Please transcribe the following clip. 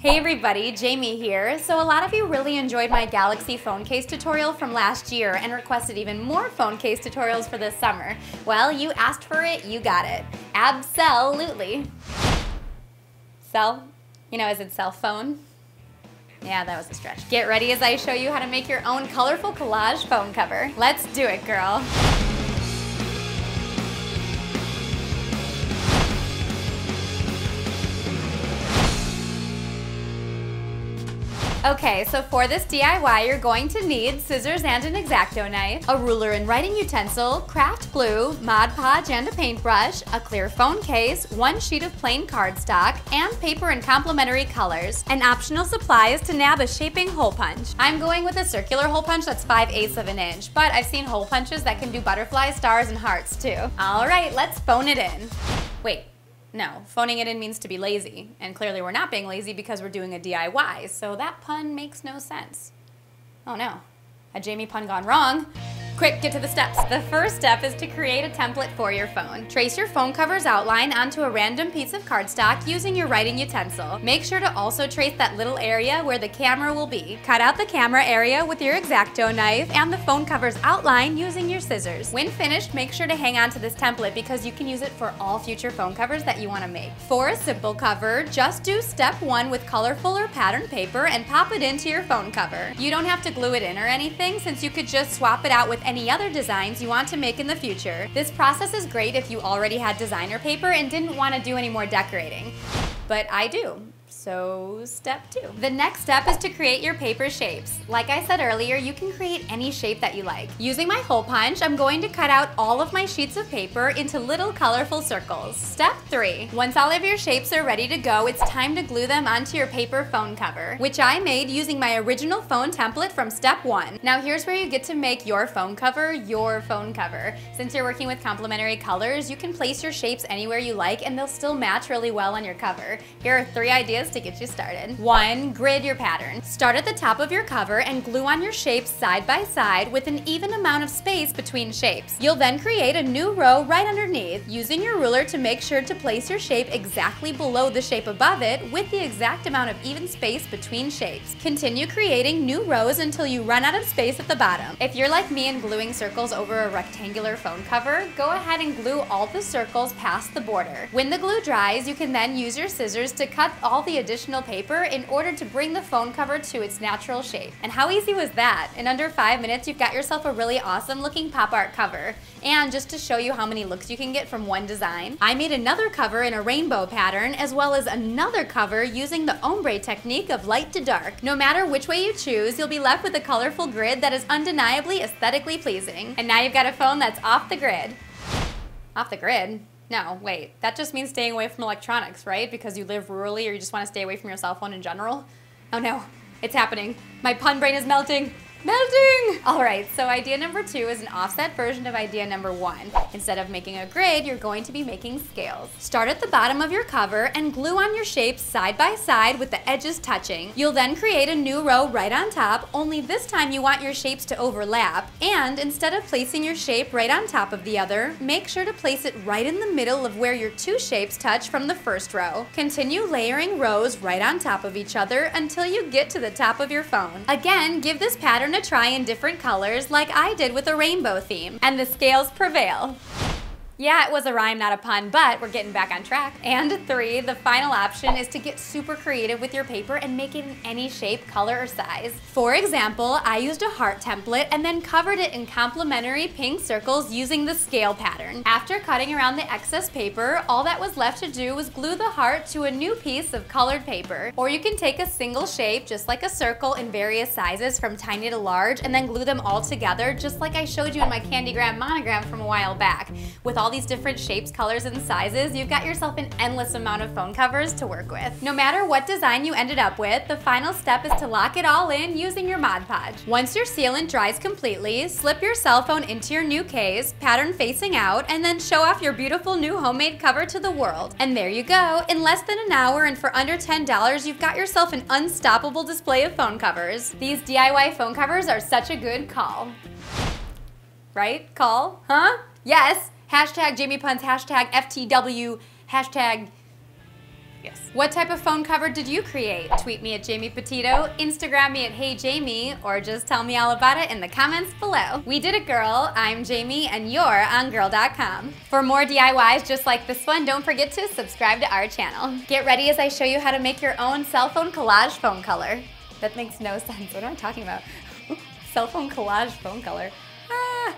Hey everybody, Jamie here. So a lot of you really enjoyed my Galaxy phone case tutorial from last year and requested even more phone case tutorials for this summer. Well, you asked for it, you got it. Absolutely. Cell? You know, as in cell phone? Yeah, that was a stretch. Get ready as I show you how to make your own colorful collage phone cover. Let's do it, girl. Okay, so for this DIY, you're going to need scissors and an X-Acto knife, a ruler and writing utensil, craft glue, Mod Podge and a paintbrush, a clear phone case, one sheet of plain cardstock, and paper in complementary colors. An optional supply is to nab a shaping hole punch. I'm going with a circular hole punch that's 5/8 of an inch, but I've seen hole punches that can do butterflies, stars, and hearts too. All right, let's phone it in. Wait. No, phoning it in means to be lazy, and clearly we're not being lazy because we're doing a DIY, so that pun makes no sense. Oh no, a Jamie pun gone wrong. Quick, get to the steps. The first step is to create a template for your phone. Trace your phone cover's outline onto a random piece of cardstock using your writing utensil. Make sure to also trace that little area where the camera will be. Cut out the camera area with your X-Acto knife and the phone cover's outline using your scissors. When finished, make sure to hang on to this template because you can use it for all future phone covers that you want to make. For a simple cover, just do step 1 with colorful or patterned paper and pop it into your phone cover. You don't have to glue it in or anything since you could just swap it out with any other designs you want to make in the future. This process is great if you already had designer paper and didn't want to do any more decorating. But I do. So step 2. The next step is to create your paper shapes. Like I said earlier, you can create any shape that you like. Using my hole punch, I'm going to cut out all of my sheets of paper into little colorful circles. Step 3. Once all of your shapes are ready to go, it's time to glue them onto your paper phone cover, which I made using my original phone template from step 1. Now here's where you get to make your phone cover your phone cover. Since you're working with complementary colors, you can place your shapes anywhere you like and they'll still match really well on your cover. Here are 3 ideas to get you started. 1. Grid your pattern. Start at the top of your cover and glue on your shapes side by side with an even amount of space between shapes. You'll then create a new row right underneath, using your ruler to make sure to place your shape exactly below the shape above it with the exact amount of even space between shapes. Continue creating new rows until you run out of space at the bottom. If you're like me and gluing circles over a rectangular phone cover, go ahead and glue all the circles past the border. When the glue dries, you can then use your scissors to cut all the additional paper in order to bring the phone cover to its natural shape. And how easy was that? In under 5 minutes, you've got yourself a really awesome looking pop art cover. And just to show you how many looks you can get from one design, I made another cover in a rainbow pattern as well as another cover using the ombre technique of light to dark. No matter which way you choose, you'll be left with a colorful grid that is undeniably aesthetically pleasing. And now you've got a phone that's off the grid. Off the grid? No, wait, that just means staying away from electronics, right? Because you live rurally or you just want to stay away from your cell phone in general? Oh no, it's happening. My pun brain is melting. Melting! All right, so idea number 2 is an offset version of idea number 1. Instead of making a grid, you're going to be making scales. Start at the bottom of your cover and glue on your shapes side by side with the edges touching. You'll then create a new row right on top, only this time you want your shapes to overlap. And instead of placing your shape right on top of the other, make sure to place it right in the middle of where your 2 shapes touch from the first row. Continue layering rows right on top of each other until you get to the top of your phone. Again, give this pattern a try in different colors like I did with a rainbow theme, and the scales prevail. Yeah, it was a rhyme, not a pun, but we're getting back on track. And 3, the final option is to get super creative with your paper and make it in any shape, color, or size. For example, I used a heart template and then covered it in complementary pink circles using the scale pattern. After cutting around the excess paper, all that was left to do was glue the heart to a new piece of colored paper. Or you can take a single shape, just like a circle, in various sizes from tiny to large, and then glue them all together, just like I showed you in my Candygram monogram from a while back. With all these different shapes, colors, and sizes, you've got yourself an endless amount of phone covers to work with. No matter what design you ended up with, the final step is to lock it all in using your Mod Podge. Once your sealant dries completely, slip your cell phone into your new case, pattern facing out, and then show off your beautiful new homemade cover to the world. And there you go. In less than an hour and for under $10, you've got yourself an unstoppable display of phone covers. These DIY phone covers are such a good call. Right? Call? Huh? Yes! Hashtag Jamie Puns, hashtag FTW, hashtag Yes. What type of phone cover did you create? Tweet me at Jamie Petito, Instagram me at HeyJamie, or just tell me all about it in the comments below. We did it, girl. I'm Jamie, and you're on Gurl.com. For more DIYs just like this one, don't forget to subscribe to our channel. Get ready as I show you how to make your own cell phone collage phone color. That makes no sense. What am I talking about? Cell phone collage phone color. Ah.